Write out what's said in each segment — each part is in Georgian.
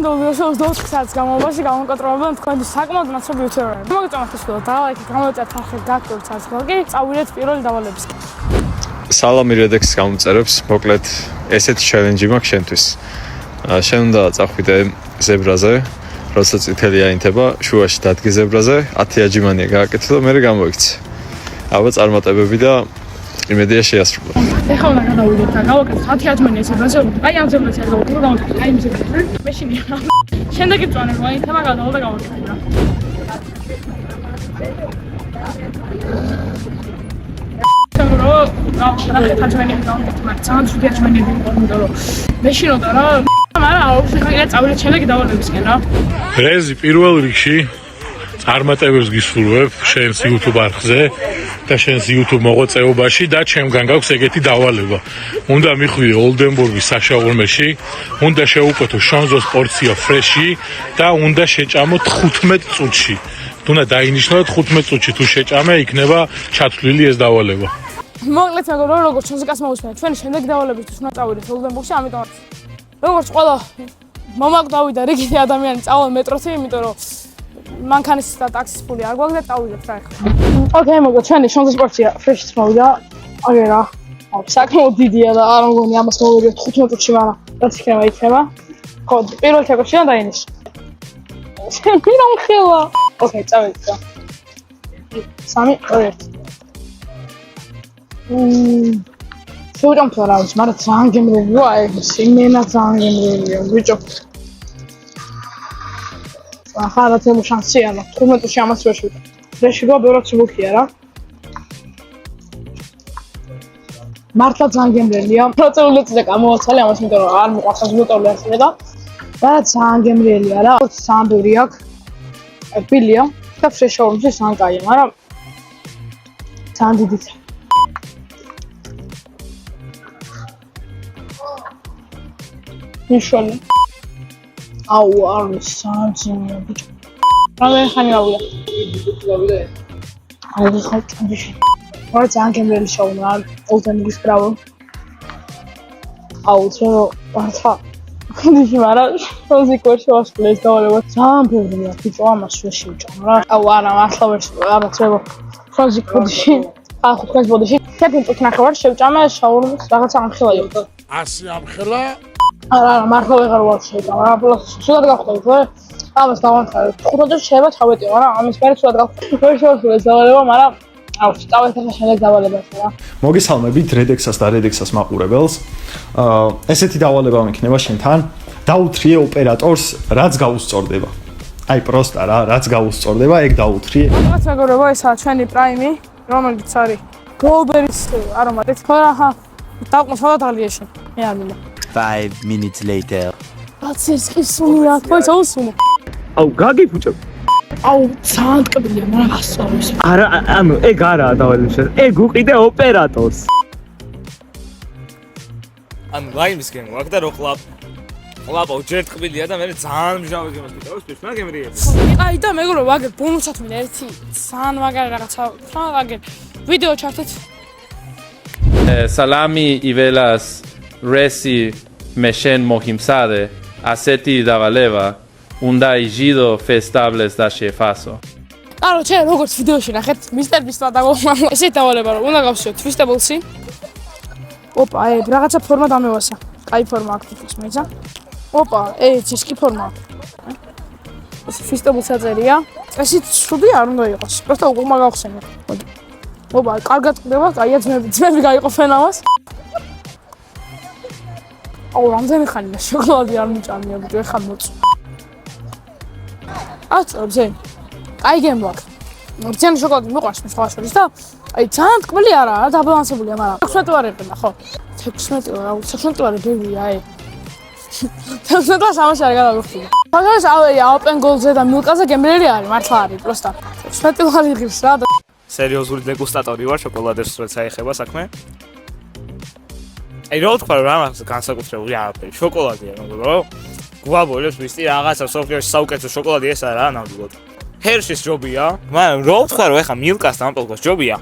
ვიდეოში 24 საათის განმავლობაში გამოკონტროლებენ თქვენი საკმაოდ მასობი უცერვები. მოგიწევთ ის ვიდეო და ლაიქი გამოწერთ ახლა გაქრობთ საზღვარგი, წავიდეთ პირველი დავალებისკენ. სალამი რედექს გამოწერებს, მოკლედ ესეთი ჩელენჯი მაქვს შენთვის. შენ უნდა წახვიდე ზებრაზე, როცა წითელი აინთება, შუაში დადგე ზებრაზე, 10 აჯიმანია გააკეთე და მერე გამოიქცე. აბა წარმატებები და იმედია შეასრულო. ეხლა უნდა გადავიდეთ და გავაკეთოთ 10 აჯმანია ზებრაზე. აი ამ ზებრაზე გავაკეთოთ, გავაკეთოთ აი ამ ზებრაზე. მეშინია. შემდეგ იწვანებ, აინთება გადავალ და გავაკეთებ რა. რეზი პირველ რიგში წარმატებებს გისურვებ შენს YouTube არხზე და შენს YouTube მოღვაწეობაში და ჩემგან გაქვს ეგეთი დავალება. უნდა მიხვიდე ოლდენბურგის საშაურმეში, უნდა შეუკვეთო შონზოს პორცია ფრეში და უნდა შეჭამო 15 წუთში. უნდა დაინიშნოთ 15 წუთში თუ შეჭამე, იქნება ჩათვლილი ეს დავალება. მოკლედ მეგობრებო, როგორც მუსიკას მოусმენთ, ჩვენი შემდეგი დავალებისთვის უნდა წავიდეთ ოლდენბურგში, ამიტომ როგორც ყველა მომაკვდავი და რიგითი ადამიანი წავალ მეტროთი, იმიტომ რომ მანქანის და ტაქსის ფული არ გვაქვს და წავიდეთ რა ეხლა. ოკეი, მოკლედ ჩვენი შონზოს პორცია ფრეშიც მოვიდა. აი რა. საკმაოდ დიდია და არ მგონი ამას მოვიდეთ 15 წუთში, მაგრამ რაც იქნება იქნება. ხო, პირველ თემაში და დაინიშნე. შენი რა მხელა? ოკეი, წავიდეთ რა. 3, 2, 1. შევიტანთ რა არის, მაგრამ ძალიან გემრიელია, აი ეს იმენა ძალიან გემრიელია, ბიჭო. ახლა თემო შანსია, 15 წუთში ამას ვერ შევიტან. ფრეში გა ბევრად სულუქია რა. მართლა ძალიან გემრიელია. პროცედურით და გამოვაცალე ამას, იმიტომ რომ არ მიყვარს გლუტონი ასე და ძალიან გემრიელია რა. ძალიან ბევრი აქვს. ბილია და ფრეში ორში ძალიან კაია, მაგრამ ძალიან დიდიც. ნიშნული. აუ, არის სამძიმეა ბიჭო. რამდენი ხანი გავიდა? აი, ხა წამში. ვარ ძალიან გემრიელი შოუნა, ოლდენბურგის ბრავო. აუ, ცოტა მართლა. ხնդიში მარა, მუსიკაში ვასწავლეს დავალება. ძალიან ბევრია ბიჭო, ამას ვერ შევჭამ რა. აუ, არა, მართლა ვერ არა, ცოტა. მუსიკაში, ახლა 15 ბოდიში. 10 წუთი ნახევარ შევჭამე შაურმის რაღაცა ამხელა იყო. 100 ამხელა არა, მართლა ვეღარ ვარ შევჭამ რა. სულად გავხდები ხო? ამას დავანხარებ. 15 წუთი შეიძლება ჩავეტიო, მაგრამ ამის მერე სულად გავხდები. ვერ შევასრულე დავალება, მაგრამ აუ, წავედით ახლა შემდეგ დავალებას რა. მოგესალმებით რედექსას და რედექსას მაყურებელს. ესეთი დავალება მექნება შენთან. დაუთრიე ოპერატორს, რაც გაუსწორდება. აი პროსტა რა, რაც გაუსწორდება, ეგ დაუთრიე. რაღაც მეგობრებო, ესაა ჩვენი პრაიმი, რომელიც არის გლოუბერის არომატით. ხო რა, ხა. დავყმო სადაც ალიაში. მე არ მინდა. 5 minutes later. აცის ისუნია, ხო ისუნია. აუ, გაგიფუჭებ. აუ, ძალიან ტკბილია, მაგრამ გასწავლის. არა, ანუ ეგ არაა დავალება. ეგ უყიდე ოპერატორს. ანუ ლაიმისკენ ვაკ და რო ყლაპ ჯერ ტკბილია და მე ძალიან მჟავე გემოს გიტავის პერსონა გემრიელი. აი და მეგობრებო, აგერ ბონუსად მინდა ერთი ძალიან მაგარი რაღაცა. რა აგერ ვიდეო ჩართეთ. Salami ivelas resi meshen mohimsade aseti davaleva unda igido festables da shefaso. Კარო, ჩვენ როგორც ვიდეოში ნახეთ, მისტერ ბისტმა დაგოხმა. ესე დავალება რომ უნდა გავსვიოთ Twistables-ი. ოპა, აი რაღაცა ფორმა დამევასა. კაი ფორმა აქვს მეცა. ოპა, ეს კი ფორმა. ეს Twistables აწერია. ესეც შუბი არ უნდა იყოს. просто უგმა გავხსენე. მოდი. ოპა, კარგად ყდება, კაია ძმები გაიყოფენ ამას. აუ, რამდენი ხანია შოკოლადი არ მიჭამია, ბიჭო, ეხლა მოწ. აწობზე. კაი გემბაქ. მორციანი შოკოლადი მიყვარს მე სხვა შორის და აი ძალიან ტკბილი არაა, დაბალანსებულია, მაგრამ 16 ვარებია, ხო? 16 რა, 16 ვარი ბევრია, აი. 16 სამაში არ გადავიხდი. მაგას აი open goal-ზე და milk-ზე გემრიელი არის, მართლა არის, просто. 16 ვარი ღირს რა. სერიოზული დეგუსტატორი ვარ შოკოლადებს როცა ეხება საქმე. აი რო თქვა რა მაგას განსაკუთრებული არაფერი, შოკოლადია, მეგობრო. გვაბოლებს ვისწი რაღაცა სოფლიოში საუკეთესო შოკოლადი ეს არა, ნამდვილად. ჰერშის ჯობია, მაგრამ რო თქვა რომ ეხა მილკას დამპელკოს ჯობია.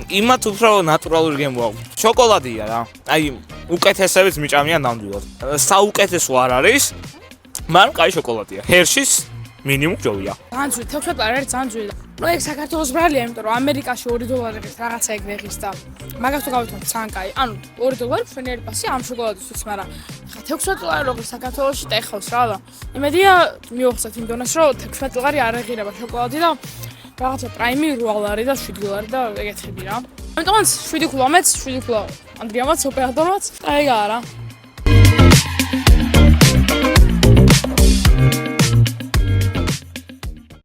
იმათ უფრო ნატურალური გემოა. შოკოლადია რა. აი უკეთესებიც მიჭამიან ნამდვილად. საუკეთესო არ არის. მაგრამ კაი შოკოლადია. Hershey's მინიმუმ ჯობია. ძალიან ძვირი, 16 ლარი არის ძალიან ძვირი. ნუ ეგ საქართველოს ბრალია, იმიტომ რომ ამერიკაში $2 რაღაცა ეგ ვეღის და მაგას თუ გავვითვალოთ ძალიან კაი. ანუ $2 მშვენიერი პასი ამ შოკოლადისთვის, მაგრამ ხა 16 ლარი როგორ საქართველოში ტეხავს რა და იმედია მივახსენოთ იმ დონეს, რომ 16 ლარი არ ეღირება შოკოლადი და რაღაცა პრაიმი 8 ლარი და 7 ლარი და ეგეთები რა. ამიტომაც 7 ქულამეც, 7 ქულა ანდრიამაც, ოპერატორმაც, ეგაა რა.